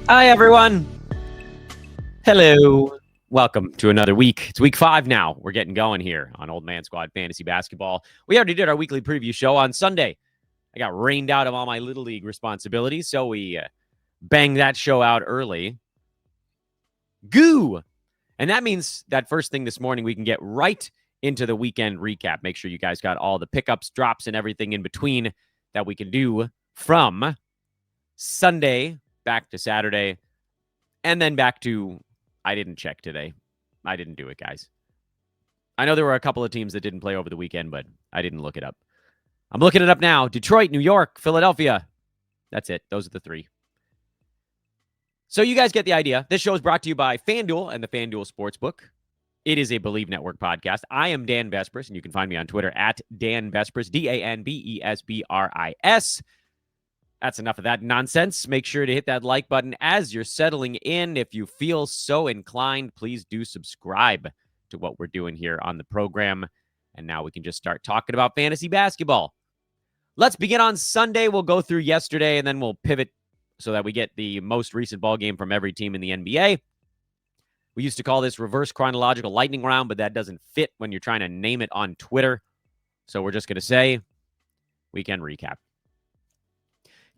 Hi, everyone. Hello. Welcome to another week. It's week 5 now. We're getting going here on Old Man Squad Fantasy Basketball. We already did our weekly preview show on Sunday. I got rained out of all my Little League responsibilities, so we banged that show out early. Goo! And that means that first thing this morning, we can get right into the weekend recap. Make sure you guys got all the pickups, drops, and everything in between that we can do from Sunday back to Saturday, and then back to, I didn't check today. I didn't do it, guys. I know there were a couple of teams that didn't play over the weekend, but I didn't look it up. I'm looking it up now. Detroit, New York, Philadelphia. That's it. Those are the three. So you guys get the idea. This show is brought to you by FanDuel and the FanDuel Sportsbook. It is a Believe Network podcast. I am Dan Vespris, and you can find me on Twitter at Dan Vespris, DanBesbris. That's enough of that nonsense. Make sure to hit that like button as you're settling in. If you feel so inclined, please do subscribe to what we're doing here on the program. And now we can just start talking about fantasy basketball. Let's begin on Sunday. We'll go through yesterday, and then we'll pivot so that we get the most recent ball game from every team in the NBA. We used to call this reverse chronological lightning round, but that doesn't fit when you're trying to name it on Twitter. So we're just going to say weekend recap.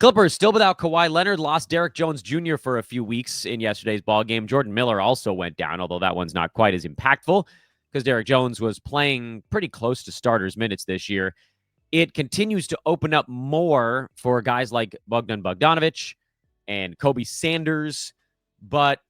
Clippers still without Kawhi Leonard, lost Derrick Jones Jr. for a few weeks in yesterday's ball game. Jordan Miller also went down, although that one's not quite as impactful because Derrick Jones was playing pretty close to starters minutes this year. It continues to open up more for guys like Bogdan Bogdanovic and Kobe Sanders, but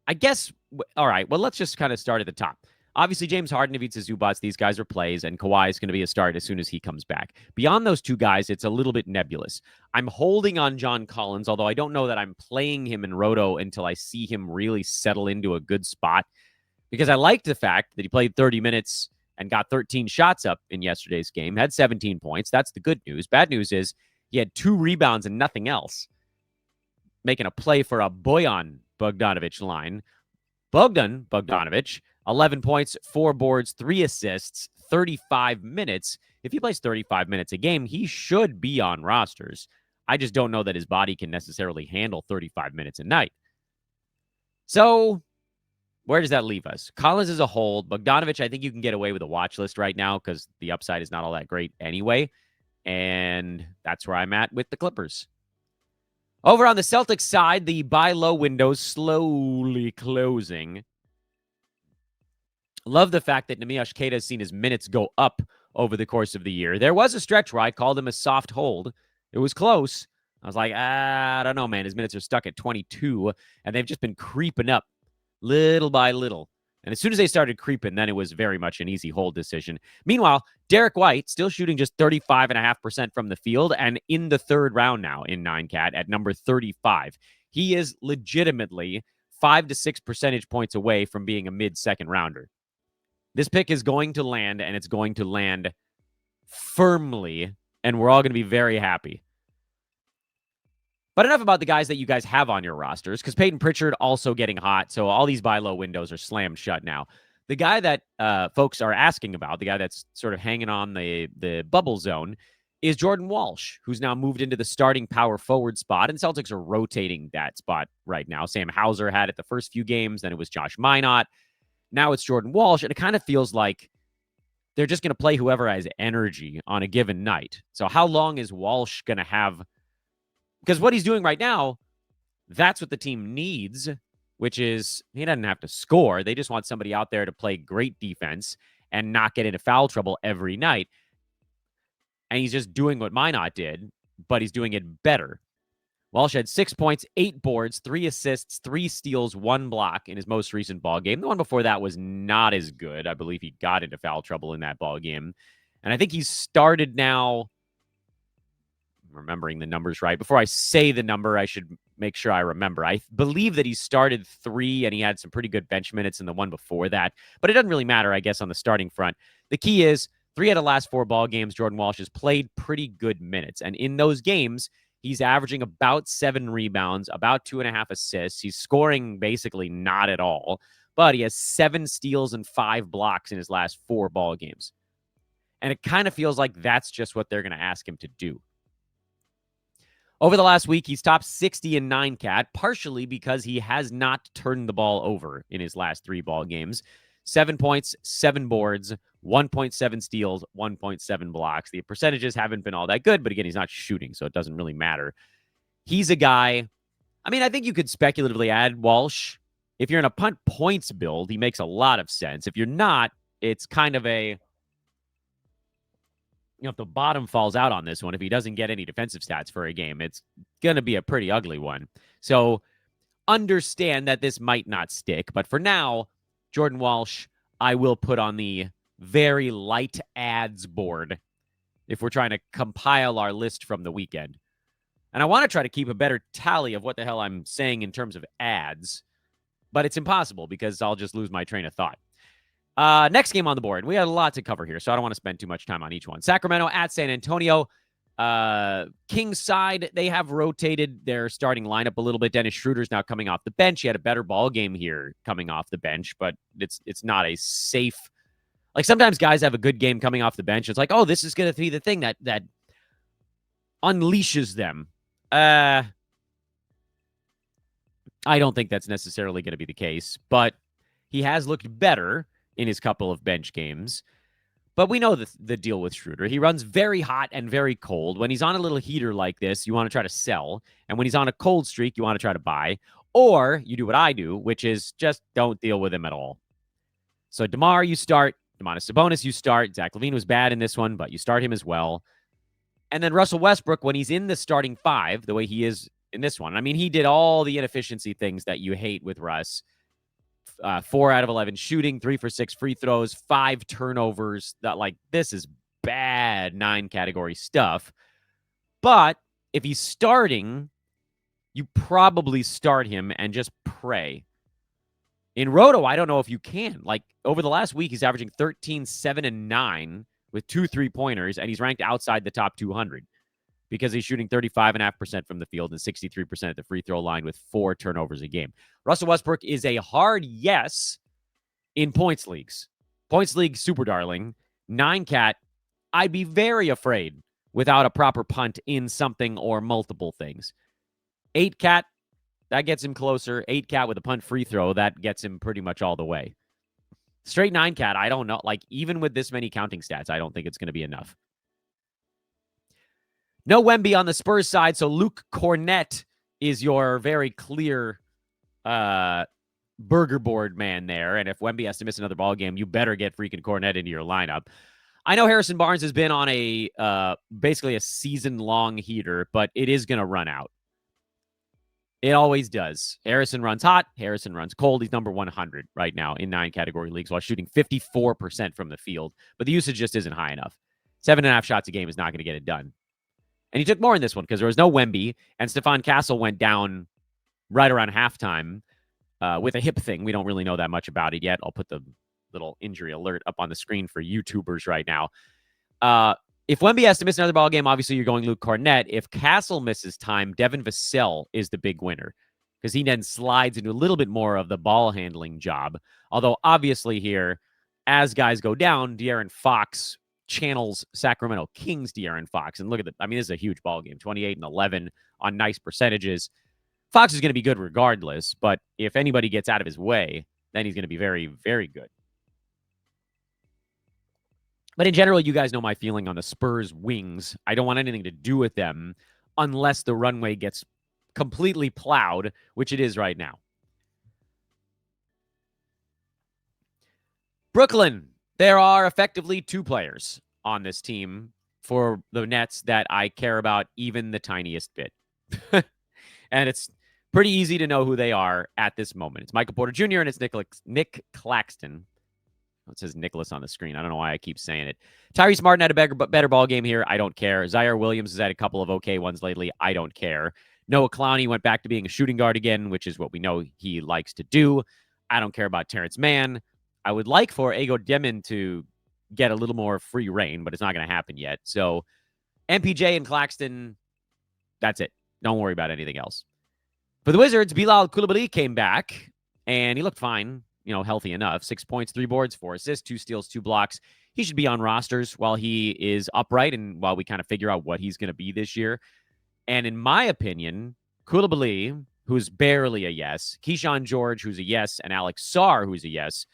I guess, all right, well, let's just kind of start at the top. Obviously, James Harden, Ivica Zubac, these guys are plays, and Kawhi is going to be a start as soon as he comes back. Beyond those two guys, it's a little bit nebulous. I'm holding on John Collins, although I don't know that I'm playing him in Roto until I see him really settle into a good spot, because I like the fact that he played 30 minutes and got 13 shots up in yesterday's game, had 17 points. That's the good news. Bad news is he had 2 rebounds and nothing else, making a play for a Bojan Bogdanovic line. Bogdan Bogdanovic, 11 points, 4 boards, 3 assists, 35 minutes. If he plays 35 minutes a game, he should be on rosters. I just don't know that his body can necessarily handle 35 minutes a night. So where does that leave us? Collins is a hold. Bogdanovic, I think you can get away with a watch list right now because the upside is not all that great anyway. And that's where I'm at with the Clippers. Over on the Celtics side, the buy low window slowly closing. Love the fact that Neemias Queta has seen his minutes go up over the course of the year. There was a stretch where I called him a soft hold. It was close. I was like, I don't know, man. His minutes are stuck at 22, and they've just been creeping up little by little. And as soon as they started creeping, then it was very much an easy hold decision. Meanwhile, Derek White still shooting just 35.5% from the field and in the third round now in 9-cat at number 35. He is legitimately 5 to 6 percentage points away from being a mid-second rounder. This pick is going to land, and it's going to land firmly, and we're all going to be very happy. But enough about the guys that you guys have on your rosters, because Peyton Pritchard also getting hot, so all these buy low windows are slammed shut now. The guy that folks are asking about, the guy that's sort of hanging on the bubble zone, is Jordan Walsh, who's now moved into the starting power forward spot, and Celtics are rotating that spot right now. Sam Hauser had it the first few games, then it was Josh Minott. Now it's Jordan Walsh, and it kind of feels like they're just going to play whoever has energy on a given night. So how long is Walsh going to have? Because what he's doing right now, that's what the team needs, which is he doesn't have to score. They just want somebody out there to play great defense and not get into foul trouble every night. And he's just doing what Minott did, but he's doing it better. Walsh had 6 points, 8 boards, 3 assists, 3 steals, 1 block in his most recent ball game. The one before that was not as good. I believe he got into foul trouble in that ball game. And I think he's started now, remembering the numbers right. Before I say the number, I should make sure I remember. I believe that he started 3 and he had some pretty good bench minutes in the one before that. But it doesn't really matter, I guess, on the starting front. The key is 3 out of the last 4 ball games, Jordan Walsh has played pretty good minutes. And in those games, he's averaging about 7 rebounds, about 2.5 assists. He's scoring basically not at all, but he has 7 steals and 5 blocks in his last 4 ball games. And it kind of feels like that's just what they're going to ask him to do. Over the last week, he's top 60 in 9-cat, partially because he has not turned the ball over in his last 3 ball games. 7 points, 7 boards, 1.7 steals, 1.7 blocks. The percentages haven't been all that good, but again, he's not shooting, so it doesn't really matter. He's a guy, I mean, I think you could speculatively add Walsh. If you're in a punt points build, he makes a lot of sense. If you're not, it's kind of a, if the bottom falls out on this one, if he doesn't get any defensive stats for a game, it's going to be a pretty ugly one. So understand that this might not stick. But for now, Jordan Walsh, I will put on the very light ads board if we're trying to compile our list from the weekend. And I want to try to keep a better tally of what the hell I'm saying in terms of ads, but it's impossible because I'll just lose my train of thought. Next game on the board. We had a lot to cover here, so I don't want to spend too much time on each one. Sacramento at San Antonio. Kings side, they have rotated their starting lineup a little bit. Dennis Schroeder's now coming off the bench. He had a better ball game here coming off the bench, but it's not a safe. Like sometimes guys have a good game coming off the bench. It's like, oh, this is going to be the thing that unleashes them. I don't think that's necessarily going to be the case, but he has looked better in his couple of bench games. But we know the deal with Schroeder. He runs very hot and very cold. When he's on a little heater like this, you want to try to sell. And when he's on a cold streak, you want to try to buy. Or you do what I do, which is just don't deal with him at all. So DeMar, you start. Domantas Sabonis, you start. Zach LaVine was bad in this one, but you start him as well. And then Russell Westbrook, when he's in the starting 5, the way he is in this one. I mean, he did all the inefficiency things that you hate with Russ. 4 out of 11 shooting, 3 for 6 free throws, 5 turnovers. This is bad 9 category stuff. But if he's starting, you probably start him and just pray. In Roto, I don't know if you can. Over the last week, he's averaging 13, 7, and 9 with 2 3-pointers, and he's ranked outside the top 200 because he's shooting 35.5% from the field and 63% at the free throw line with 4 turnovers a game. Russell Westbrook is a hard yes in points leagues. Points league, super darling. 9-cat, I'd be very afraid without a proper punt in something or multiple things. 8-cat, that gets him closer. 8-cat with a punt free throw, that gets him pretty much all the way. Straight 9-cat, I don't know. Even with this many counting stats, I don't think it's going to be enough. No Wemby on the Spurs side, so Luke Kornet is your very clear burger board man there. And if Wemby has to miss another ball game, you better get freaking Kornet into your lineup. I know Harrison Barnes has been on a basically a season-long heater, but it is going to run out. It always does. Harrison runs hot. Harrison runs cold. He's number 100 right now in 9-category leagues while shooting 54% from the field. But the usage just isn't high enough. 7.5 shots a game is not going to get it done. And he took more in this one because there was no Wemby, and Stephon Castle went down right around halftime with a hip thing. We don't really know that much about it yet. I'll put the little injury alert up on the screen for YouTubers right now. If Wemby has to miss another ball game, obviously you're going Luke Kornet. If Castle misses time, Devin Vassell is the big winner because he then slides into a little bit more of the ball handling job. Although obviously here, as guys go down, De'Aaron Fox channels Sacramento Kings De'Aaron Fox. And look at this is a huge ball game, 28 and 11 on nice percentages. Fox is going to be good regardless, but if anybody gets out of his way, then he's going to be very, very good. But in general, you guys know my feeling on the Spurs wings. I don't want anything to do with them unless the runway gets completely plowed, which it is right now. Brooklyn. There are effectively 2 players on this team for the Nets that I care about even the tiniest bit. And it's pretty easy to know who they are at this moment. It's Michael Porter Jr. and it's Nick Claxton. It says Nicholas on the screen. I don't know why I keep saying it. Tyrese Martin had a better ball game here. I don't care. Zaire Williams has had a couple of okay ones lately. I don't care. Noah Clowney went back to being a shooting guard again, which is what we know he likes to do. I don't care about Terrence Mann. I would like for Ego Demon to get a little more free reign, but it's not going to happen yet. So MPJ and Claxton, that's it. Don't worry about anything else. For the Wizards, Bilal Coulibaly came back, and he looked fine, healthy enough. 6 points, 3 boards, 4 assists, 2 steals, 2 blocks. He should be on rosters while he is upright and while we kind of figure out what he's going to be this year. And in my opinion, Koulibaly, who's barely a yes, Keyshawn George, who's a yes, and Alex Sarr, who's a yes,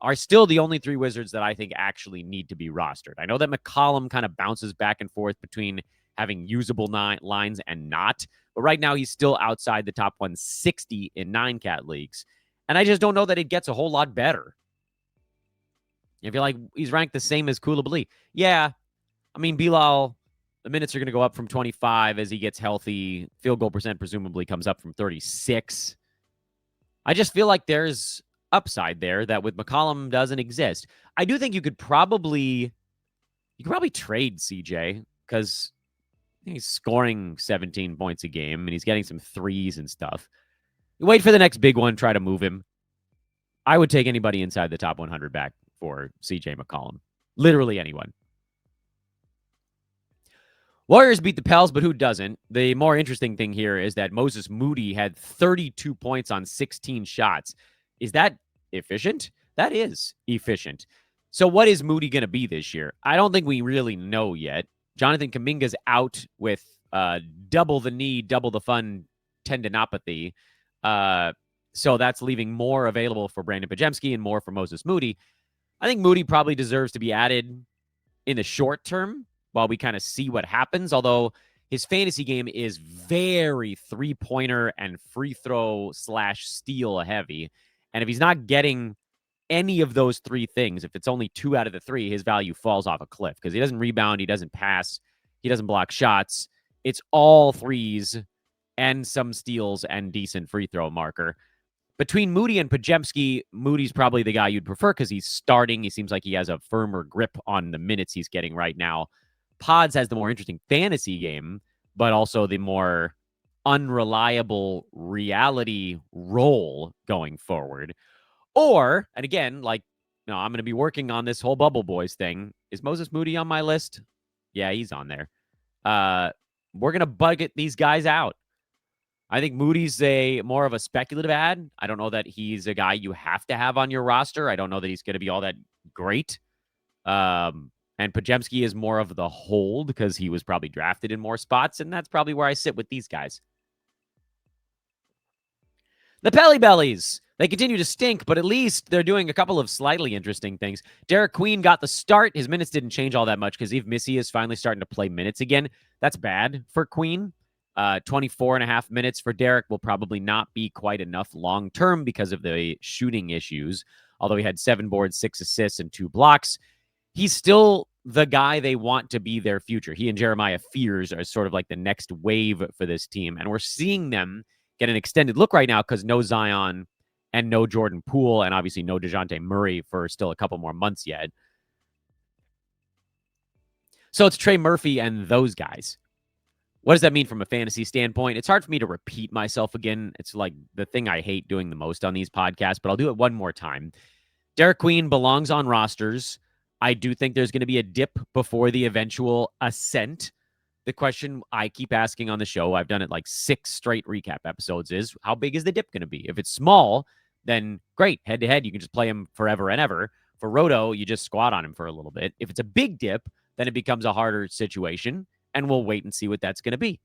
are still the only three Wizards that I think actually need to be rostered. I know that McCollum kind of bounces back and forth between having usable lines and not, but right now he's still outside the top 160 in 9-cat leagues. And I just don't know that it gets a whole lot better. If you're like, he's ranked the same as Koulibaly. Yeah, I mean, Bilal, the minutes are going to go up from 25 as he gets healthy. Field goal percent presumably comes up from 36. I just feel like there's upside there that with McCollum doesn't exist. I do think you could probably trade CJ because he's scoring 17 points a game and he's getting some threes and stuff. You wait for the next big one, try to move him. I would take anybody inside the top 100 back for CJ McCollum. Literally anyone. Warriors beat the Pels, but who doesn't? The more interesting thing here is that Moses Moody had 32 points on 16 shots. Is that efficient? That is efficient. So what is Moody going to be this year? I don't think we really know yet. Jonathan Kuminga's out with double the knee, double the fun tendinopathy. So that's leaving more available for Brandon Podziemski and more for Moses Moody. I think Moody probably deserves to be added in the short term while we kind of see what happens, although his fantasy game is very three-pointer and free throw / steal heavy. And if he's not getting any of those three things, if it's only 2 out of the 3, his value falls off a cliff because he doesn't rebound, he doesn't pass, he doesn't block shots. It's all threes and some steals and decent free throw marker. Between Moody and Podziemski, Moody's probably the guy you'd prefer because he's starting. He seems like he has a firmer grip on the minutes he's getting right now. Pods has the more interesting fantasy game, but also the more unreliable reality role going forward. Or, and again, like, no, I'm going to be working on this whole Bubble Boys thing. Is Moses Moody on my list? Yeah, he's on there. We're going to budget these guys out. I think Moody's more of a speculative ad. I don't know that he's a guy you have to have on your roster. I don't know that he's going to be all that great. And Podziemski is more of the hold because he was probably drafted in more spots, and that's probably where I sit with these guys. The Pelly Bellies. They continue to stink, but at least they're doing a couple of slightly interesting things. Derek Queen got the start. His minutes didn't change all that much because Yves Missy is finally starting to play minutes again. That's bad for Queen. 24 and a half minutes for Derek will probably not be quite enough long-term because of the shooting issues. Although he had 7 boards, 6 assists, and 2 blocks, he's still the guy they want to be their future. He and Jeremiah Fears are sort of like the next wave for this team. And we're seeing them get an extended look right now because no Zion and no Jordan Poole and obviously no DeJounte Murray for still a couple more months yet. So it's Trey Murphy and those guys. What does that mean from a fantasy standpoint? It's hard for me to repeat myself again. It's like the thing I hate doing the most on these podcasts, but I'll do it one more time. Derek Queen belongs on rosters. I do think there's going to be a dip before the eventual ascent. The question I keep asking on the show, I've done it like 6 straight recap episodes, is how big is the dip going to be? If it's small, then great. Head-to-head, you can just play him forever and ever. For Roto, you just squat on him for a little bit. If it's a big dip, then it becomes a harder situation, and we'll wait and see what that's going to be.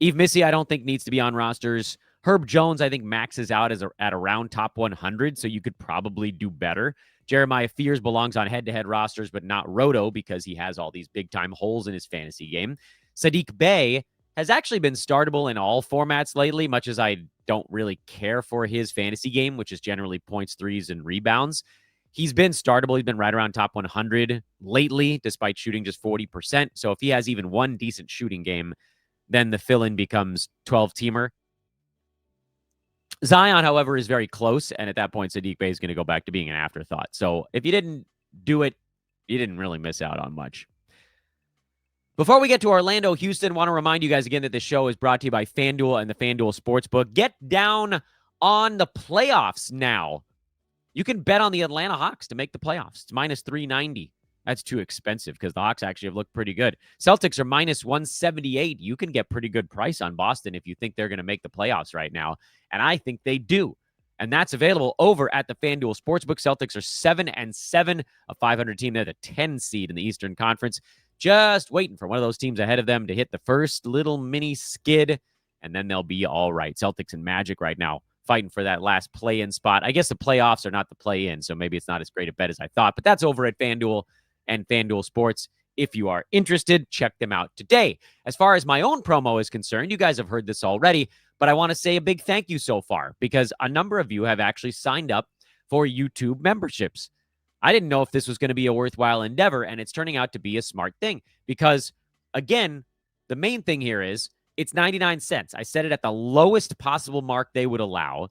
Yves Missy, I don't think needs to be on rosters. Herb Jones, I think, maxes out at around top 100, so you could probably do better. Jeremiah Fears belongs on head-to-head rosters, but not Roto because he has all these big-time holes in his fantasy game. Sadiq Bey has actually been startable in all formats lately, much as I don't really care for his fantasy game, which is generally points, threes, and rebounds. He's been startable. He's been right around top 100 lately, despite shooting just 40%. So if he has even one decent shooting game, then the fill-in becomes 12-teamer. Zion, however, is very close, and at that point, Sadiq Bey is going to go back to being an afterthought. So if you didn't do it, you didn't really miss out on much. Before we get to Orlando, Houston, want to remind you guys again that this show is brought to you by FanDuel and the FanDuel Sportsbook. Get down on the playoffs now. You can bet on the Atlanta Hawks to make the playoffs. It's minus 390. That's too expensive because the Hawks actually have looked pretty good. Celtics are minus 178. You can get pretty good price on Boston if you think they're going to make the playoffs right now. And I think they do. And that's available over at the FanDuel Sportsbook. Celtics are 7-7, a 500 team. They're the 10 seed in the Eastern Conference. just waiting for one of those teams ahead of them to hit the first little mini skid, and then they'll be all right. Celtics and Magic right now fighting for that last play-in spot. I guess the playoffs are not the play-in, so maybe it's not as great a bet as I thought, but that's over at FanDuel and FanDuel Sports. If you are interested, check them out today. As far as my own promo is concerned, you guys have heard this already, but I want to say a big thank you so far because a number of you have actually signed up for YouTube memberships. I didn't know if this was going to be a worthwhile endeavor, and it's turning out to be a smart thing because, again, the main thing here is it's 99 cents. I set it at the lowest possible mark they would allow,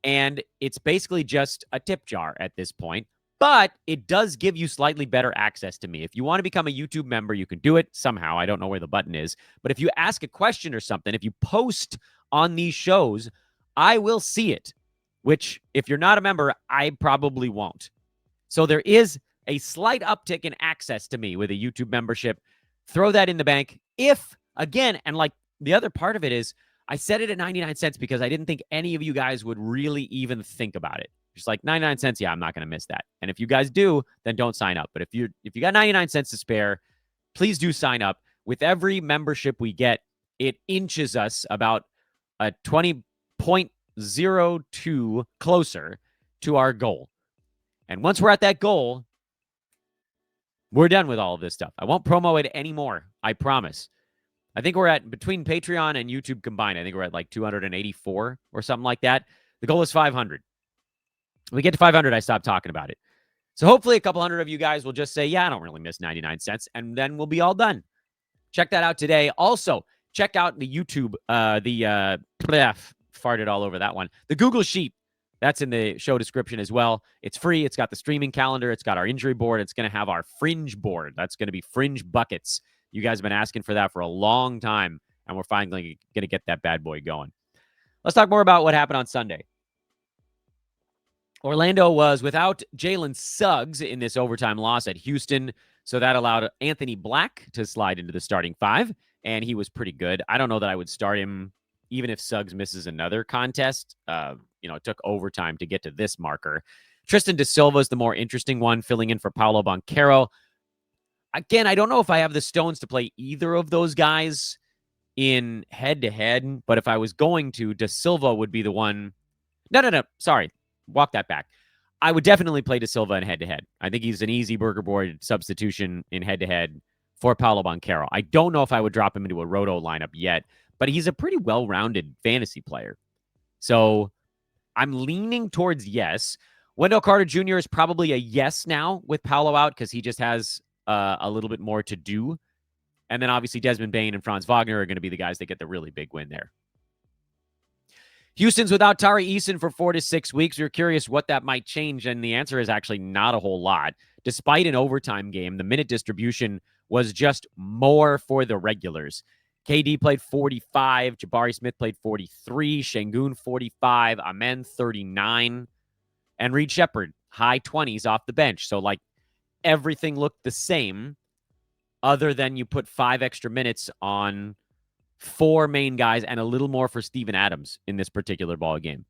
and it's basically just a tip jar at this point, but it does give you slightly better access to me. If you want to become a YouTube member, you can do it somehow. I don't know where the button is, but if you ask a question or something, if you post on these shows, I will see it, which if you're not a member, I probably won't. So there is a slight uptick in access to me with a YouTube membership. Throw that in the bank. If, again, and like the other part of it is I set it at 99 cents because I didn't think any of you guys would really even think about it. Just like 99 cents, yeah, I'm not going to miss that. And if you guys do, then don't sign up. But if you got 99 cents to spare, please do sign up. With every membership we get, it inches us about a 20.02 closer to our goal. And once we're at that goal, we're done with all of this stuff. I won't promo it anymore. I promise. I think we're at, between Patreon and YouTube combined, I think we're at like 284 or something like that. The goal is 500. When we get to 500, I stop talking about it. So hopefully a couple hundred of you guys will just say, yeah, I don't really miss 99 cents. And then we'll be all done. Check that out today. Also, check out the YouTube, farted all over that one. The Google Sheet. That's in the show description as well. It's free. It's got the streaming calendar. It's got our injury board. It's going to have our fringe board. That's going to be fringe buckets. You guys have been asking for that for a long time, and we're finally going to get that bad boy going. Let's talk more about what happened on Sunday. Orlando was without Jalen Suggs in this overtime loss at Houston, so that allowed Anthony Black to slide into the starting five, and he was pretty good. I don't know that I would start him even if Suggs misses another contest. It took overtime to get to this marker. Tristan de Silva is the more interesting one, filling in for Paolo Banchero. Again, I don't know if I have the stones to play either of those guys in head-to-head, but if I was going to, De Silva would be the one. No. Sorry. Walk that back. I would definitely play De Silva in head-to-head. I think he's an easy burger board substitution in head-to-head for Paolo Banchero. I don't know if I would drop him into a roto lineup yet, but he's a pretty well-rounded fantasy player. So I'm leaning towards yes. Wendell Carter Jr. is probably a yes now with Paolo out because he just has a little bit more to do. And then obviously Desmond Bane and Franz Wagner are going to be the guys that get the really big win there. Houston's without Tari Eason for 4 to 6 weeks. You're curious what that might change, and the answer is actually not a whole lot. Despite an overtime game, the minute distribution was just more for the regulars. KD played 45, Jabari Smith played 43, Şengün 45, Amen 39, and Reed Shepherd, high 20s off the bench. So, everything looked the same other than you put 5 extra minutes on 4 main guys and a little more for Steven Adams in this particular ball game.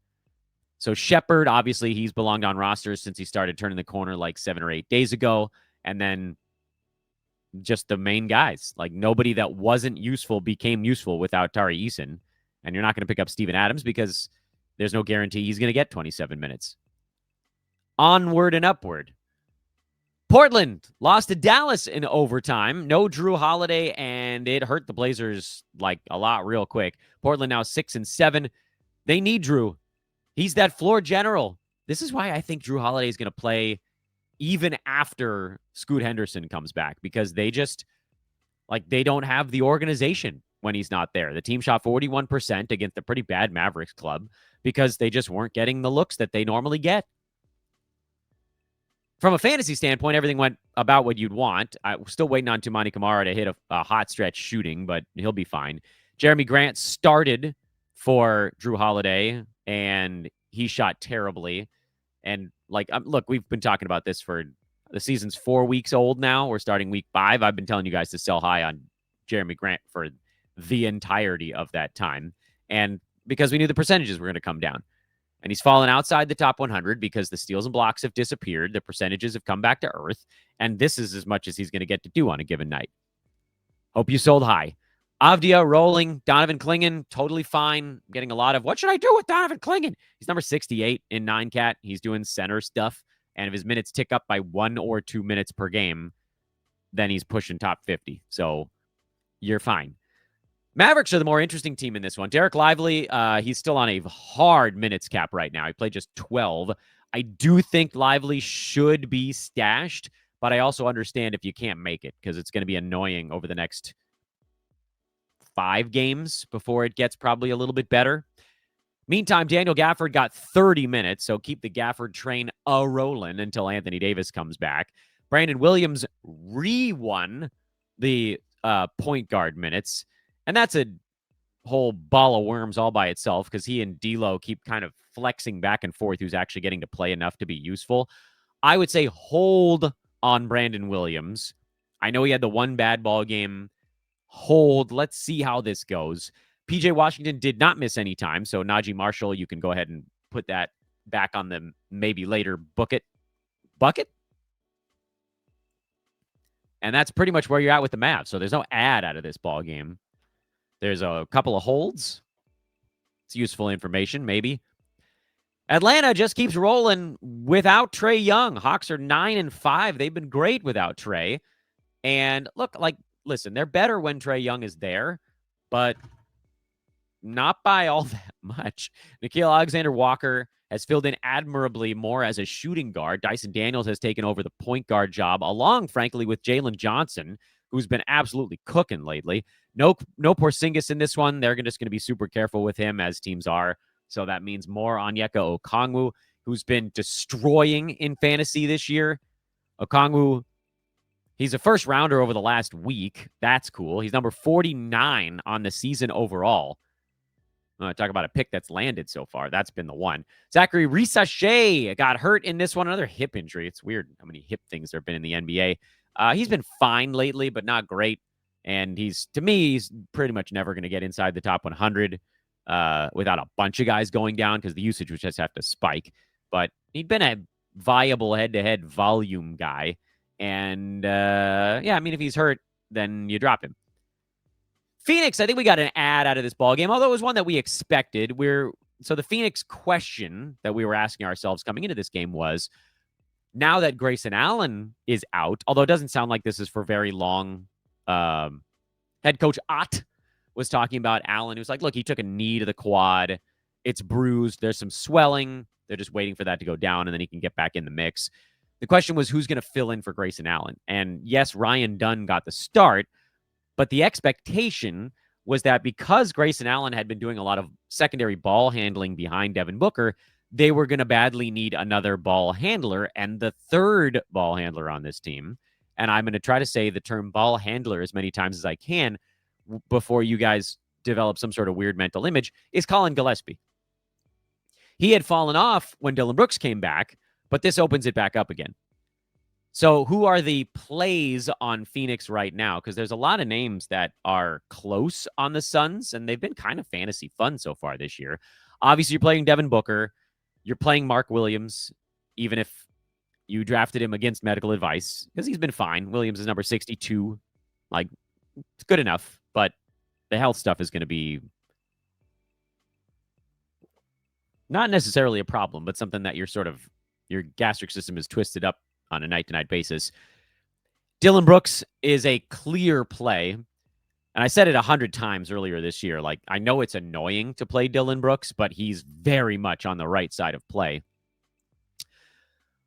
So Shepherd, obviously, he's belonged on rosters since he started turning the corner 7 or 8 days ago. And then just the main guys. Nobody that wasn't useful became useful without Tari Eason. And you're not going to pick up Steven Adams because there's no guarantee he's going to get 27 minutes. Onward and upward. Portland lost to Dallas in overtime. No Drew Holiday, and it hurt the Blazers a lot real quick. Portland now 6-7. They need Drew. He's that floor general. This is why I think Drew Holiday is going to play even after Scoot Henderson comes back, because they just, they don't have the organization when he's not there. The team shot 41% against a pretty bad Mavericks club because they just weren't getting the looks that they normally get. From a fantasy standpoint, everything went about what you'd want. I'm still waiting on Toumani Camara to hit a hot stretch shooting, but he'll be fine. Jeremy Grant started for Drew Holiday, and he shot terribly. And, look, we've been talking about this for the season's 4 weeks old now. We're starting week 5. I've been telling you guys to sell high on Jeremy Grant for the entirety of that time. And because we knew the percentages were going to come down. And he's fallen outside the top 100 because the steals and blocks have disappeared. The percentages have come back to earth. And this is as much as he's going to get to do on a given night. Hope you sold high. Avdia rolling. Donovan Clingan, totally fine. I'm getting a lot of, what should I do with Donovan Clingan? He's number 68 in 9-cat. He's doing center stuff. And if his minutes tick up by 1 or 2 minutes per game, then he's pushing top 50. So you're fine. Mavericks are the more interesting team in this one. Derek Lively, he's still on a hard minutes cap right now. He played just 12. I do think Lively should be stashed, but I also understand if you can't make it because it's going to be annoying over the next 5 games before it gets probably a little bit better. Meantime, Daniel Gafford got 30 minutes, so keep the Gafford train a-rolling until Anthony Davis comes back. Brandon Williams re-won the point guard minutes, and that's a whole ball of worms all by itself because he and D'Lo keep kind of flexing back and forth who's actually getting to play enough to be useful. I would say hold on Brandon Williams. I know he had the one bad ball game. Hold. Let's see how this goes. PJ Washington did not miss any time, so Najee Marshall, you can go ahead and put that back on the maybe later bucket. And that's pretty much where you're at with the Mavs. So there's no ad out of this ball game. There's a couple of holds. It's useful information, maybe. Atlanta just keeps rolling without Trae Young. Hawks are 9-5. They've been great without Trae. And look, listen, they're better when Trae Young is there, but not by all that much. Nickeil Alexander-Walker has filled in admirably more as a shooting guard. Dyson Daniels has taken over the point guard job, along, frankly, with Jalen Johnson, who's been absolutely cooking lately. No Porzingis in this one. They're just going to be super careful with him, as teams are. So that means more Onyeka Okongwu, who's been destroying in fantasy this year. Okongwu, he's a first rounder over the last week. That's cool. He's number 49 on the season overall. Talk about a pick that's landed so far. That's been the one. Zachary Risache got hurt in this one. Another hip injury. It's weird how many hip things there have been in the NBA. He's been fine lately, but not great. And to me, he's pretty much never going to get inside the top 100 without a bunch of guys going down because the usage would just have to spike. But he'd been a viable head-to-head volume guy. And, if he's hurt, then you drop him. Phoenix, I think we got an ad out of this ballgame, although it was one that we expected. So the Phoenix question that we were asking ourselves coming into this game was, now that Grayson Allen is out, although it doesn't sound like this is for very long, head coach Ott was talking about Allen. He was like, look, he took a knee to the quad. It's bruised. There's some swelling. They're just waiting for that to go down, and then he can get back in the mix. The question was, who's going to fill in for Grayson Allen? And yes, Ryan Dunn got the start, but the expectation was that because Grayson Allen had been doing a lot of secondary ball handling behind Devin Booker, they were going to badly need another ball handler and the third ball handler on this team. And I'm going to try to say the term ball handler as many times as I can before you guys develop some sort of weird mental image, is Collin Gillespie. He had fallen off when Dillon Brooks came back, but this opens it back up again. So who are the plays on Phoenix right now? Because there's a lot of names that are close on the Suns, and they've been kind of fantasy fun so far this year. Obviously, you're playing Devin Booker. You're playing Mark Williams, even if you drafted him against medical advice, because he's been fine. Williams is number 62. It's good enough, but the health stuff is going to be not necessarily a problem, but something that your gastric system is twisted up on a night-to-night basis. Dillon Brooks is a clear play. And I said it 100 times earlier this year. I know it's annoying to play Dillon Brooks, but he's very much on the right side of play.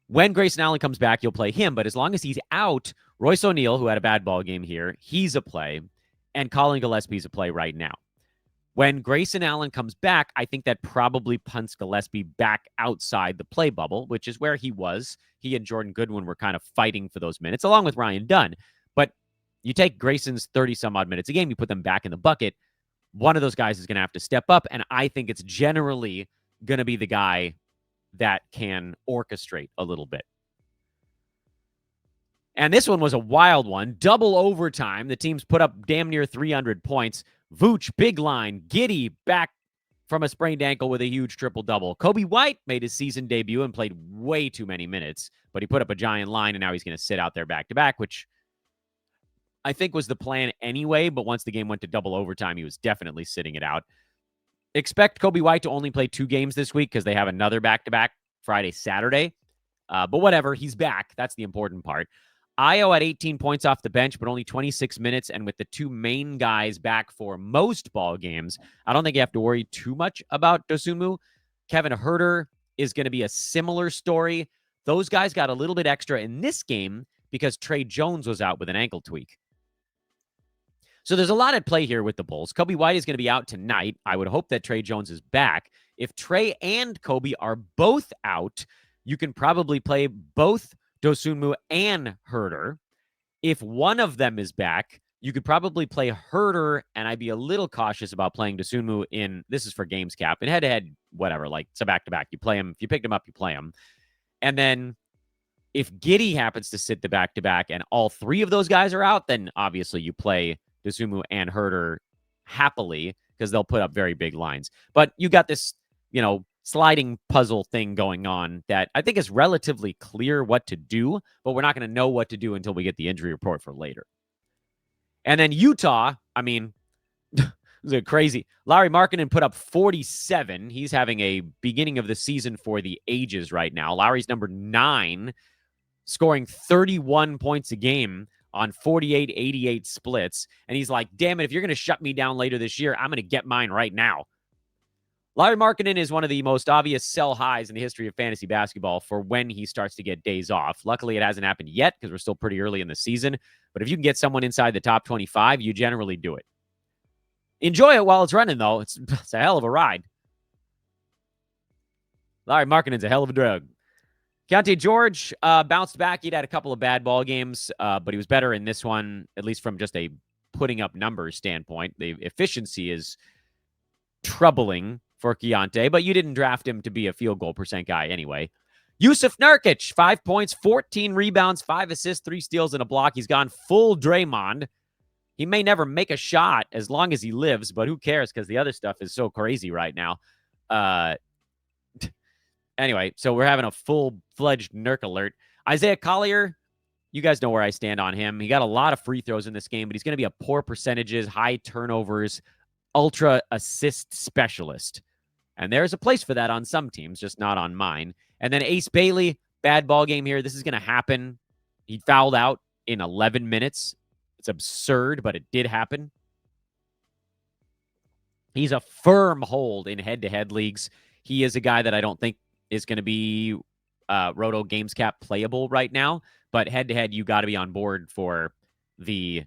When Grayson Allen comes back, you'll play him. But as long as he's out, Royce O'Neal, who had a bad ball game here, he's a play. And Collin Gillespie's a play right now. When Grayson Allen comes back, I think that probably punts Gillespie back outside the play bubble, which is where he was. He and Jordan Goodwin were kind of fighting for those minutes, along with Ryan Dunn. But you take Grayson's 30-some-odd minutes a game, you put them back in the bucket, one of those guys is going to have to step up, and I think it's generally going to be the guy that can orchestrate a little bit. And this one was a wild one. Double overtime. The teams put up damn near 300 points. Vooch, big line. Giddey back from a sprained ankle with a huge triple-double. Kobe White made his season debut and played way too many minutes, but he put up a giant line, and now he's going to sit out there back-to-back, which I think was the plan anyway, but once the game went to double overtime, he was definitely sitting it out. Expect Coby White to only play 2 games this week because they have another back-to-back Friday, Saturday. But whatever, he's back. That's the important part. Io at 18 points off the bench, but only 26 minutes. And with the 2 main guys back for most ball games, I don't think you have to worry too much about Dosunmu. Kevin Huerter is going to be a similar story. Those guys got a little bit extra in this game because Trey Jones was out with an ankle tweak. So there's a lot at play here with the Bulls. Coby White is going to be out tonight. I would hope that Trey Jones is back. If Trey and Coby are both out, you can probably play both Dosunmu and Huerter. If one of them is back, you could probably play Huerter, and I'd be a little cautious about playing Dosunmu in, this is for games cap, and head-to-head, whatever, like it's a back-to-back. You play him. If you picked him up, you play him. And then if Giddey happens to sit the back-to-back and all 3 of those guys are out, then obviously you play Dosunmu and Huerter happily because they'll put up very big lines. But you got this, sliding puzzle thing going on that I think is relatively clear what to do, but we're not going to know what to do until we get the injury report for later. And then Utah, I mean, it's crazy. Lauri Markkanen put up 47. He's having a beginning of the season for the ages right now. Lauri's number 9, scoring 31 points a game on 48-88 splits. And he's like, damn it, if you're going to shut me down later this year, I'm going to get mine right now. Lauri Markkanen is one of the most obvious sell highs in the history of fantasy basketball for when he starts to get days off. Luckily, it hasn't happened yet because we're still pretty early in the season. But if you can get someone inside the top 25, you generally do it. Enjoy it while it's running, though. It's a hell of a ride. Lauri Markkanen's a hell of a drug. Keontae George bounced back. He'd had a couple of bad ball games, but he was better in this one, at least from just a putting up numbers standpoint. The efficiency is troubling for Keontae, but you didn't draft him to be a field goal percent guy anyway. Yusuf Nurkic, 5 points, 14 rebounds, 5 assists, 3 steals, and a block. He's gone full Draymond. He may never make a shot as long as he lives, but who cares because the other stuff is so crazy right now. Anyway, so we're having a full-fledged Nurk alert. Isaiah Collier, you guys know where I stand on him. He got a lot of free throws in this game, but he's going to be a poor percentages, high turnovers, ultra assist specialist. And there's a place for that on some teams, just not on mine. And then Ace Bailey, bad ball game here. This is going to happen. He fouled out in 11 minutes. It's absurd, but it did happen. He's a firm hold in head-to-head leagues. He is a guy that I don't think is going to be Roto Games Cap playable right now. But head-to-head, you got to be on board for the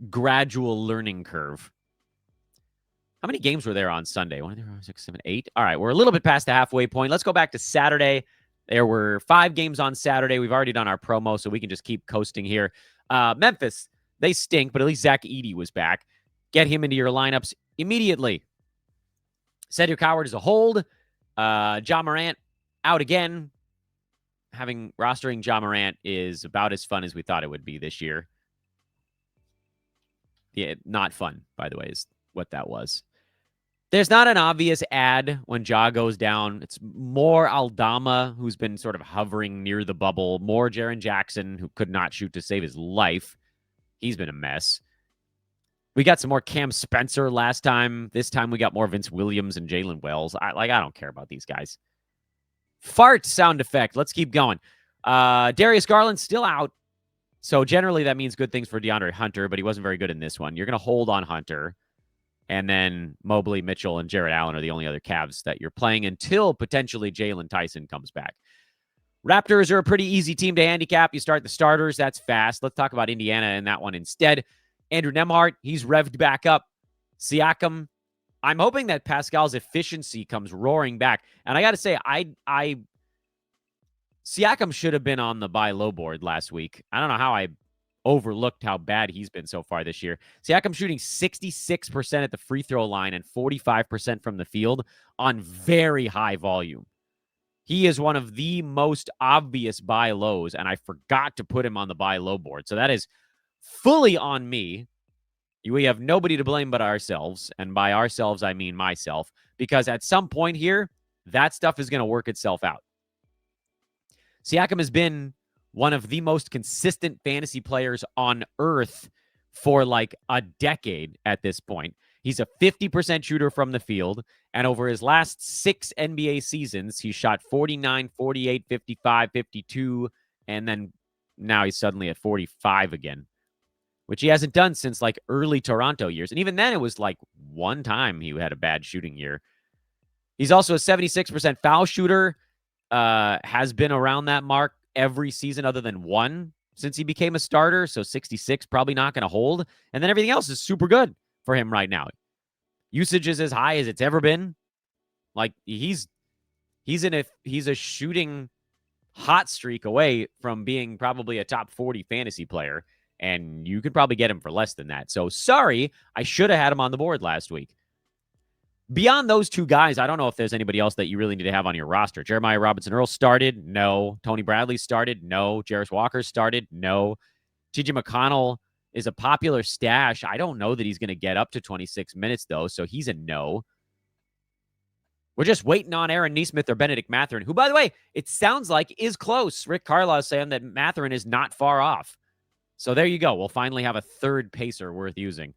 gradual learning curve. How many games were there on Sunday? 1, 6, 7, 8. All right, we're a little bit past the halfway point. Let's go back to Saturday. There were 5 games on Saturday. We've already done our promo, so we can just keep coasting here. Memphis, they stink, but at least Zach Edey was back. Get him into your lineups immediately. Cedric Howard is a hold. Ja Morant out again. Rostering Ja Morant is about as fun as we thought it would be this year. Yeah, not fun, by the way, is what that was. There's not an obvious ad when Ja goes down. It's more Aldama, who's been sort of hovering near the bubble. More Jaren Jackson, who could not shoot to save his life. He's been a mess. We got some more Cam Spencer last time. This time we got more Vince Williams and Jalen Wells. I don't care about these guys. Fart sound effect. Let's keep going. Darius Garland's still out. So generally that means good things for DeAndre Hunter, but he wasn't very good in this one. You're going to hold on Hunter. And then Mobley, Mitchell, and Jarrett Allen are the only other Cavs that you're playing until potentially Jalen Tyson comes back. Raptors are a pretty easy team to handicap. You start the starters. That's fast. Let's talk about Indiana in that one instead. Andrew Nembhard, he's revved back up. Siakam, I'm hoping that Pascal's efficiency comes roaring back. And I got to say, Siakam should have been on the buy low board last week. I don't know how I overlooked how bad he's been so far this year. Siakam shooting 66% at the free throw line and 45% from the field on very high volume. He is one of the most obvious buy lows, and I forgot to put him on the buy low board. So that is fully on me. We have nobody to blame but ourselves, and by ourselves, I mean myself, because at some point here, that stuff is going to work itself out. Siakam has been one of the most consistent fantasy players on earth for like a decade at this point. He's a 50% shooter from the field. And over his last 6 NBA seasons, he shot 49, 48, 55, 52. And then now he's suddenly at 45 again, which he hasn't done since like early Toronto years. And even then, it was like one time he had a bad shooting year. He's also a 76% foul shooter, has been around that mark every season other than one since he became a starter. So 66 probably not going to hold. And then everything else is super good for him right now. Usage is as high as it's ever been. Like he's a shooting hot streak away from being probably a top 40 fantasy player. And you could probably get him for less than that. So sorry, I should have had him on the board last week. Beyond those two guys, I don't know if there's anybody else that you really need to have on your roster. Jeremiah Robinson-Earl started? No. Tony Bradley started? No. Jarris Walker started? No. TJ McConnell is a popular stash. I don't know that he's going to get up to 26 minutes, though, so he's a no. We're just waiting on Aaron Nesmith or Benedict Mathurin, who, by the way, it sounds like is close. Rick Carlisle saying that Mathurin is not far off. So there you go. We'll finally have a third pacer worth using.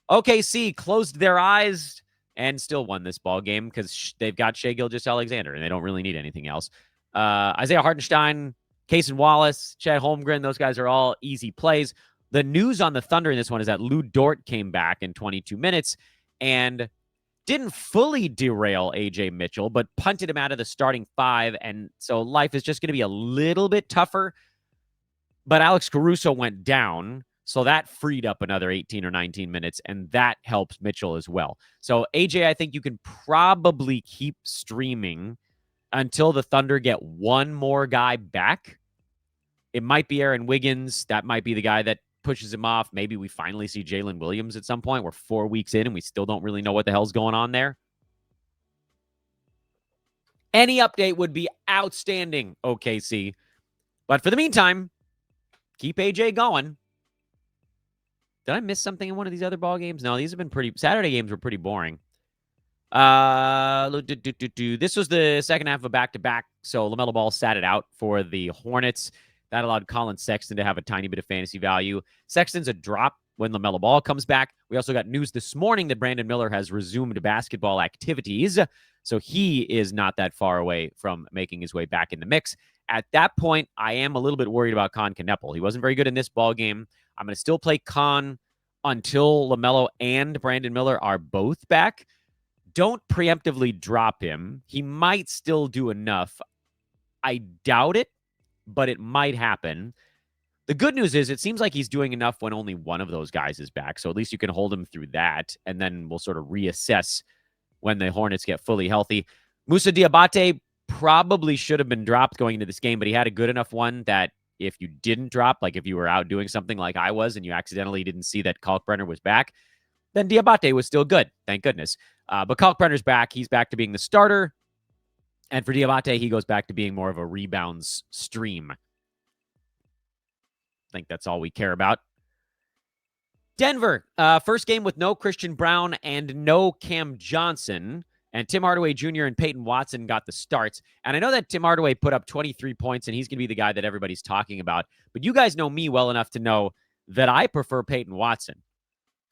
OKC closed their eyes and still won this ball game because they've got Shai Gilgeous-Alexander and they don't really need anything else. Isaiah Hartenstein, Cason Wallace, Chet Holmgren, those guys are all easy plays. The news on the Thunder in this one is that Lou Dort came back in 22 minutes and didn't fully derail AJ Mitchell, but punted him out of the starting 5. And so life is just going to be a little bit tougher. But Alex Caruso went down. So that freed up another 18 or 19 minutes, and that helps Mitchell as well. So, AJ, I think you can probably keep streaming until the Thunder get one more guy back. It might be Aaron Wiggins. That might be the guy that pushes him off. Maybe we finally see Jalen Williams at some point. We're 4 weeks in, and we still don't really know what the hell's going on there. Any update would be outstanding, OKC. But for the meantime, keep AJ going. Did I miss something in one of these other ball games? No, these have been Saturday games were pretty boring. This was the second half of a back-to-back, so LaMelo Ball sat it out for the Hornets. That allowed Collin Sexton to have a tiny bit of fantasy value. Sexton's a drop when LaMelo Ball comes back. We also got news this morning that Brandon Miller has resumed basketball activities, so he is not that far away from making his way back in the mix. At that point, I am a little bit worried about Con Kneppel. He wasn't very good in this ball game. I'm going to still play Con until LaMelo and Brandon Miller are both back. Don't preemptively drop him. He might still do enough. I doubt it, but it might happen. The good news is it seems like he's doing enough when only one of those guys is back. So at least you can hold him through that, and then we'll sort of reassess when the Hornets get fully healthy. Moussa Diabate probably should have been dropped going into this game, but he had a good enough one that if you didn't drop, like if you were out doing something like I was and you accidentally didn't see that Kalkbrenner was back, then Diabate was still good. Thank goodness. But Kalkbrenner's back. He's back to being the starter. And for Diabate, he goes back to being more of a rebounds stream. I think that's all we care about. Denver, first game with no Christian Braun and no Cam Johnson. And Tim Hardaway Jr. and Peyton Watson got the starts. And I know that Tim Hardaway put up 23 points, and he's going to be the guy that everybody's talking about. But you guys know me well enough to know that I prefer Peyton Watson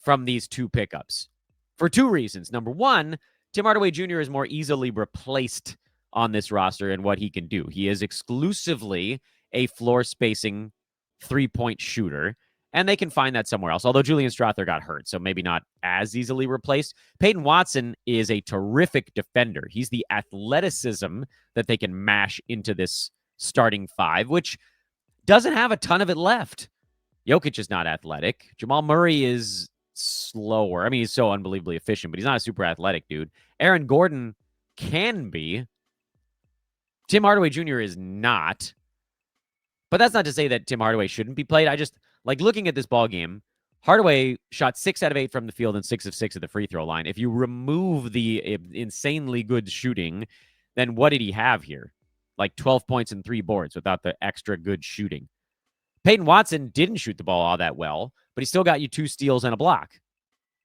from these two pickups for two reasons. Number one, Tim Hardaway Jr. is more easily replaced on this roster and what he can do. He is exclusively a floor spacing three-point shooter, and they can find that somewhere else, although Julian Strawther got hurt, so maybe not as easily replaced. Peyton Watson is a terrific defender. He's the athleticism that they can mash into this starting 5, which doesn't have a ton of it left. Jokic is not athletic. Jamal Murray is slower. I mean, he's so unbelievably efficient, but he's not a super athletic dude. Aaron Gordon can be. Tim Hardaway Jr. is not. But that's not to say that Tim Hardaway shouldn't be played. I just like looking at this ball game. Hardaway shot 6 out of 8 from the field and 6 of 6 at the free throw line. If you remove the insanely good shooting, then what did he have here? Like 12 points and 3 boards without the extra good shooting. Peyton Watson didn't shoot the ball all that well, but he still got you 2 steals and a block.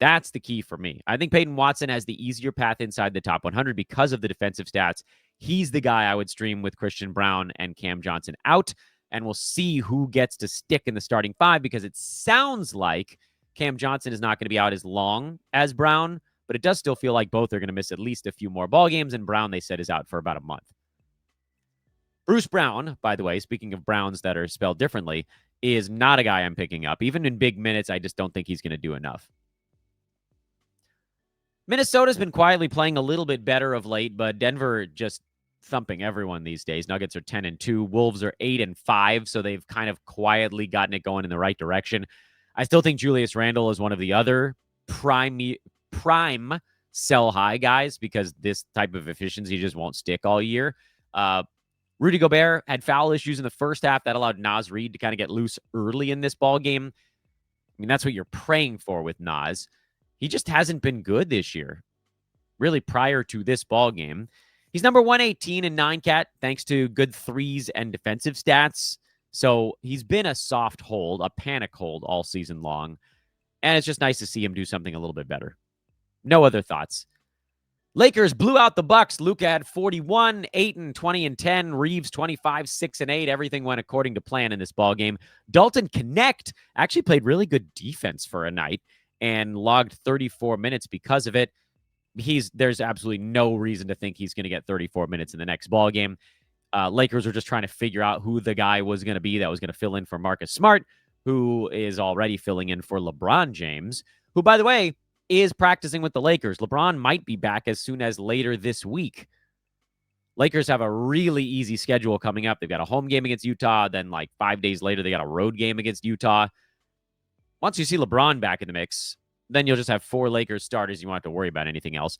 That's the key for me. I think Peyton Watson has the easier path inside the top 100 because of the defensive stats. He's the guy I would stream with Christian Braun and Cam Johnson out. and we'll see who gets to stick in the starting five, because it sounds like Cam Johnson is not going to be out as long as Brown, but it does still feel like both are going to miss at least a few more ball games, and Brown, they said, is out for about a month. Bruce Brown, by the way, speaking of Browns that are spelled differently, is not a guy I'm picking up. Even in big minutes, I just don't think he's going to do enough. Minnesota's been quietly playing a little bit better of late, but Denver just thumping everyone these days. Nuggets are 10-2. Wolves are 8-5, so they've kind of quietly gotten it going in the right direction. I still think Julius Randle is one of the other prime sell high guys, because this type of efficiency just won't stick all year. Rudy Gobert had foul issues in the first half that allowed Naz Reid to kind of get loose early in this ball game. I mean, that's what you're praying for with Naz. He just hasn't been good this year, really, prior to this ball game. He's number 118 in 9-cat, thanks to good threes and defensive stats. So he's been a soft hold, a panic hold all season long. And it's just nice to see him do something a little bit better. No other thoughts. Lakers blew out the Bucks. Luka had 41, 8 and 20 and 10. Reeves 25, 6 and 8. Everything went according to plan in this ball game. Dalton Connect actually played really good defense for a night and logged 34 minutes because of it. There's absolutely no reason to think he's going to get 34 minutes in the next ball game. Lakers were just trying to figure out who the guy was going to be that was going to fill in for Marcus Smart, who is already filling in for LeBron James, who, by the way, is practicing with the Lakers. LeBron might be back as soon as later this week. Lakers have a really easy schedule coming up. They've got a home game against Utah. Then, like 5 days later, they got a road game against Utah. Once you see LeBron back in the mix, then you'll just have 4 Lakers starters. You won't have to worry about anything else.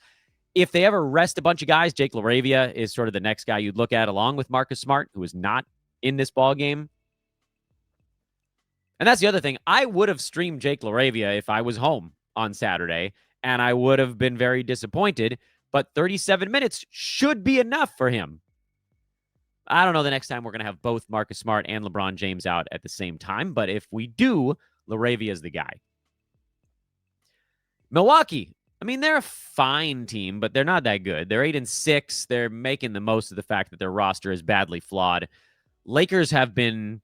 If they ever rest a bunch of guys, Jake LaRavia is sort of the next guy you'd look at, along with Marcus Smart, who is not in this ball game. And that's the other thing. I would have streamed Jake LaRavia if I was home on Saturday, and I would have been very disappointed, but 37 minutes should be enough for him. I don't know the next time we're going to have both Marcus Smart and LeBron James out at the same time, but if we do, LaRavia is the guy. Milwaukee, I mean, they're a fine team, but they're not that good. They're 8-6. They're making the most of the fact that their roster is badly flawed. Lakers have been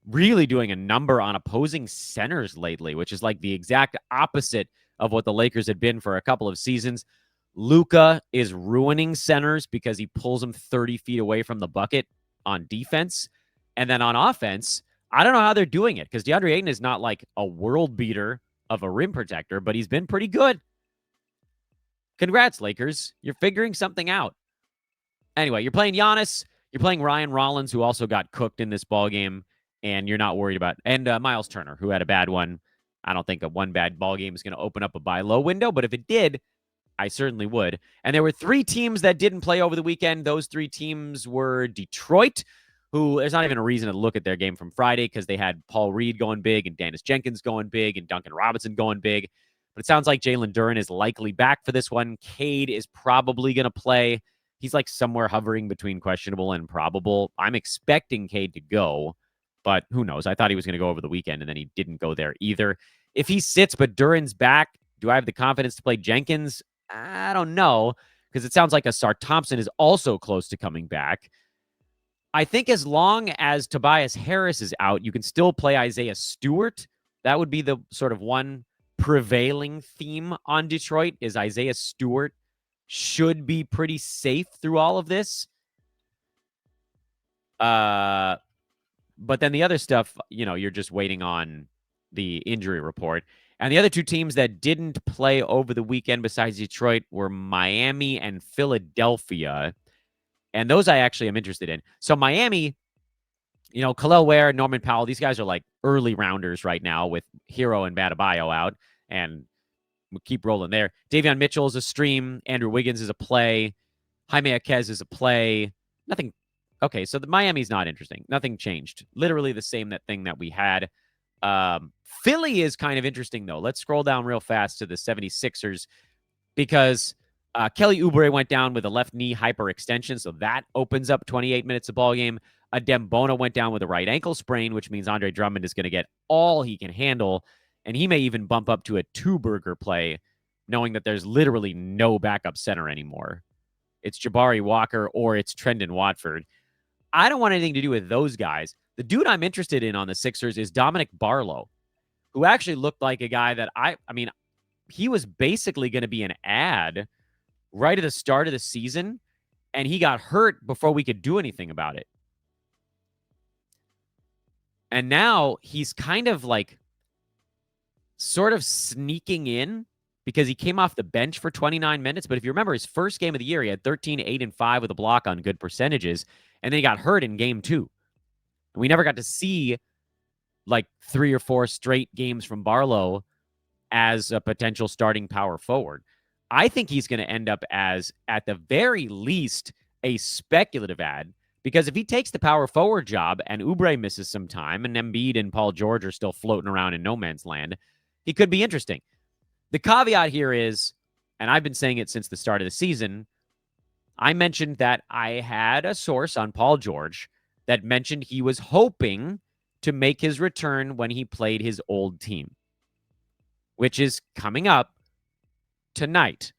really doing a number on opposing centers lately, which is like the exact opposite of what the Lakers had been for a couple of seasons. Luka is ruining centers because he pulls them 30 feet away from the bucket on defense. And then on offense, I don't know how they're doing it, because DeAndre Ayton is not like a world beater of a rim protector, but he's been pretty good. Congrats, Lakers. You're figuring something out. Anyway, you're playing Giannis. You're playing Ryan Rollins, who also got cooked in this ball game, and you're not worried about. And Miles Turner, who had a bad one. I don't think one bad ball game is going to open up a buy low window, but if it did, I certainly would. And there were 3 teams that didn't play over the weekend. Those 3 teams were Detroit, who there's not even a reason to look at their game from Friday, because they had Paul Reed going big and Dennis Jenkins going big and Duncan Robinson going big. But it sounds like Jalen Duren is likely back for this one. Cade is probably going to play. He's like somewhere hovering between questionable and probable. I'm expecting Cade to go, but who knows? I thought he was going to go over the weekend, and then he didn't go there either. If he sits but Duren's back, do I have the confidence to play Jenkins? I don't know, because it sounds like Asar Thompson is also close to coming back. I think as long as Tobias Harris is out, you can still play Isaiah Stewart. That would be the sort of one prevailing theme on Detroit, is Isaiah Stewart should be pretty safe through all of this. But then the other stuff, you're just waiting on the injury report. And the other 2 teams that didn't play over the weekend besides Detroit were Miami and Philadelphia. And those I actually am interested in. So Miami, Khalil Ware, Norman Powell, these guys are like early rounders right now with Hero and Badabayo out. And we'll keep rolling there. Davion Mitchell is a stream. Andrew Wiggins is a play. Jaime Jaquez is a play. Nothing. Okay, so the Miami's not interesting. Nothing changed. Literally the same thing that we had. Philly is kind of interesting, though. Let's scroll down real fast to the 76ers, because Kelly Oubre went down with a left knee hyperextension, so that opens up 28 minutes of ball game. Adem Bona went down with a right ankle sprain, which means Andre Drummond is going to get all he can handle, and he may even bump up to a 2-burger play, knowing that there's literally no backup center anymore. It's Jabari Walker or it's Trendon Watford. I don't want anything to do with those guys. The dude I'm interested in on the Sixers is Dominick Barlow, who actually looked like a guy that I mean, he was basically going to be an ad right at the start of the season, and he got hurt before we could do anything about it. And now he's kind of like sort of sneaking in because he came off the bench for 29 minutes. But if you remember his first game of the year, he had 13, 8, and 5 with a block on good percentages. And then he got hurt in game 2. And we never got to see like 3 or 4 straight games from Barlow as a potential starting power forward. I think he's going to end up as, at the very least, a speculative ad. Because if he takes the power forward job and Oubre misses some time and Embiid and Paul George are still floating around in no man's land, he could be interesting. The caveat here is, and I've been saying it since the start of the season, I mentioned that I had a source on Paul George that mentioned he was hoping to make his return when he played his old team, which is coming up tonight.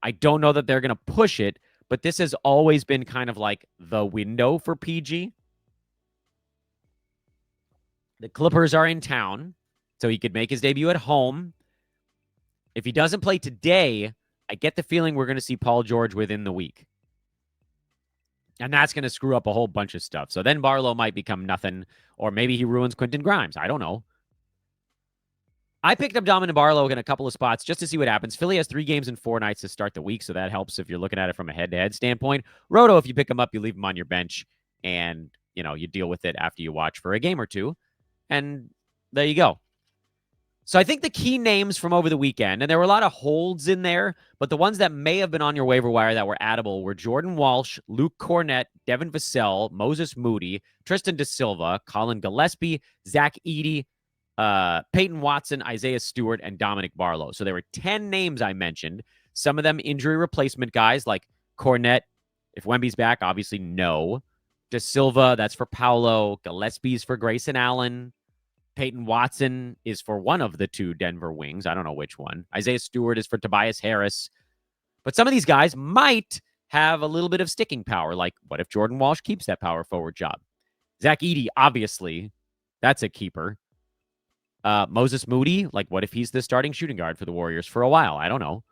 I don't know that they're going to push it, but this has always been kind of like the window for PG. The Clippers are in town, so he could make his debut at home. If he doesn't play today, I get the feeling we're going to see Paul George within the week. And that's going to screw up a whole bunch of stuff. So then Barlow might become nothing, or maybe he ruins Quentin Grimes. I don't know. I picked up Dominick Barlow in a couple of spots just to see what happens. Philly has 3 games in 4 nights to start the week, so that helps if you're looking at it from a head-to-head standpoint. Roto, if you pick him up, you leave him on your bench, and you deal with it after you watch for a game or two. And there you go. So I think the key names from over the weekend, and there were a lot of holds in there, but the ones that may have been on your waiver wire that were addable were Jordan Walsh, Luke Kornet, Devin Vassell, Moses Moody, Tristan de Silva, Collin Gillespie, Zach Edey, Peyton Watson, Isaiah Stewart, and Dominick Barlow. So there were 10 names I mentioned. Some of them injury replacement guys like Kornet. If Wemby's back, obviously no. De Silva, that's for Paolo. Gillespie's for Grayson Allen. Peyton Watson is for one of the 2 Denver wings. I don't know which one. Isaiah Stewart is for Tobias Harris. But some of these guys might have a little bit of sticking power. Like, what if Jordan Walsh keeps that power forward job? Zach Edey, obviously, that's a keeper. Moses Moody, like, what if he's the starting shooting guard for the Warriors for a while? I don't know.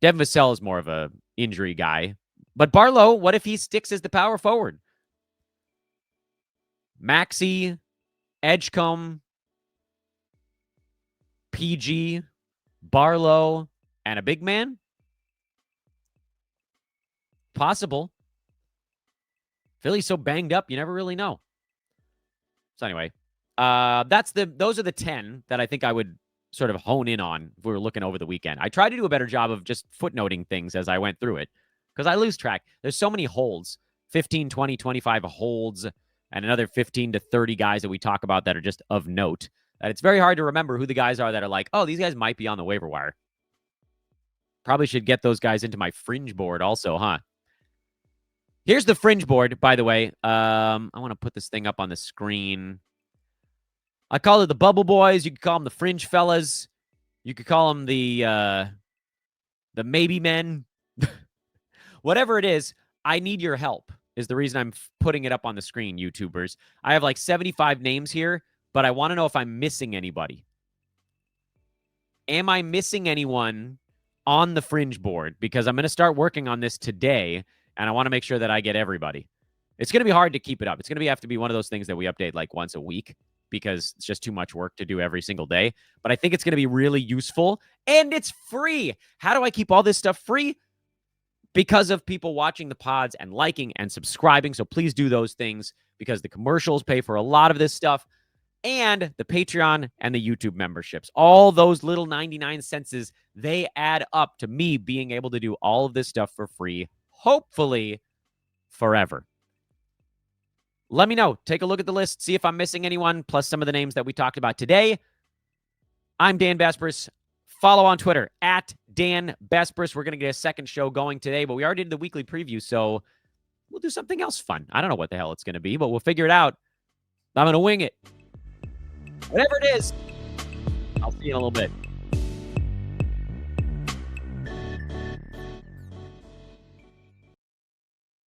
Devin Vassell is more of a injury guy. But Barlow, what if he sticks as the power forward? Maxey, Edgecombe, PG, Barlow, and a big man? Possible. Philly's so banged up, you never really know. So anyway, those are the 10 that I think I would sort of hone in on if we were looking over the weekend. I tried to do a better job of just footnoting things as I went through it because I lose track. There's so many holds, 15, 20, 25 holds, and another 15 to 30 guys that we talk about that are just of note, that it's very hard to remember who the guys are that are like, oh, these guys might be on the waiver wire. Probably should get those guys into my fringe board also, huh? Here's the fringe board, by the way. I want to put this thing up on the screen. I call it the Bubble Boys. You could call them the Fringe Fellas. You could call them the Maybe Men. Whatever it is, I need your help is the reason I'm putting it up on the screen, YouTubers. I have like 75 names here, but I want to know if I'm missing anybody. Am I missing anyone on the fringe board? Because I'm going to start working on this today, and I want to make sure that I get everybody. It's going to be hard to keep it up. It's going to have to be one of those things that we update like once a week because it's just too much work to do every single day. But I think it's going to be really useful, and it's free. How do I keep all this stuff free? Because of people watching the pods and liking and subscribing. So please do those things because the commercials pay for a lot of this stuff, and the Patreon and the YouTube memberships. All those little 99 cents, they add up to me being able to do all of this stuff for free, hopefully forever. Let me know. Take a look at the list. See if I'm missing anyone, plus some of the names that we talked about today. I'm Dan Besbris. Follow on Twitter, @Dan Besbris. We're going to get a second show going today, but we already did the weekly preview, so we'll do something else fun. I don't know what the hell it's going to be, but we'll figure it out. I'm going to wing it. Whatever it is, I'll see you in a little bit.